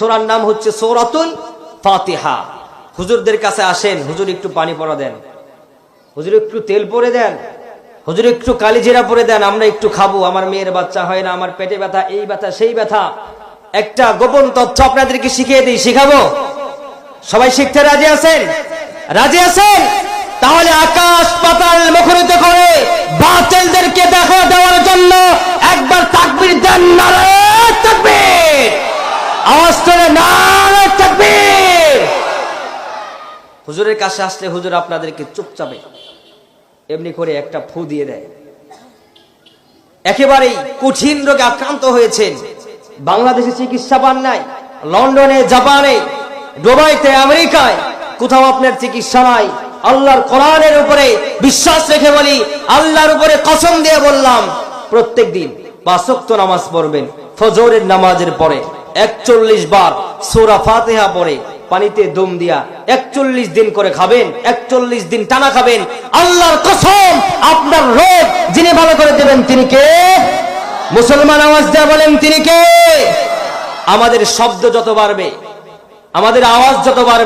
সূরার নাম হচ্ছে সূরাতুল ফাতিহা। হুজুরদের কাছে আসেন, হুজুর একটু পানি পড়া দেন, হুজুর একটু তেল পরে দেন, হুজুর একটু কালিজিরা পরে দেন, আমরা একটু খাবো, আমার মেয়ের বাচ্চা হয় না, আমার পেটে ব্যথা, এই ব্যথা সেই ব্যথা। একটা গোপন তথ্য আপনাদেরকে শিখিয়ে দিই, শিখাবো? সবাই শিখতে রাজি আছেন? রাজি আছেন? তাহলে আকাশ পাতাল মুখরিত করে বাতিলদেরকে দেখা দেওয়ার জন্য একবার তাকবীর দেন, নারায়ে তাকবীর! আওয়াজ করে নারায়ে তাকবীর! হুজুরের কাছে আসলে হুজুর আপনাদেরকে চুপচাপে এমনি করে একটা ফু দিয়ে দেয়। একেবারেই কঠিন রোগে আক্রান্ত হয়েছেন, বাংলাদেশে চিকিৎসা পান নাই, লন্ডনে, জাপানে, দুবাইতে, আমেরিকায় কোথাও আপনার চিকিৎসা নাই। আল্লাহর কোরআনের উপরে বিশ্বাস রেখে বলি, আল্লাহর উপরে কসম দিয়ে বললাম, প্রত্যেক দিন 5 ওয়াক্ত নামাজ পড়বেন, ফজরের নামাজের পরে 41 বার সূরা ফাতিহা পড়ে পানিতে দম দিয়া 41 দিন করে খাবেন, 41 দিন টানা খাবেন। আল্লাহর কসম, আপনার রোগ যিনি ভালো করে দেবেন তিনি কে? মুসলমান আওয়াজ দিয়ে বলেন, তিনি কে? আমাদের শব্দ যত বাড়বে, আমাদের আওয়াজ যত বাড়বে,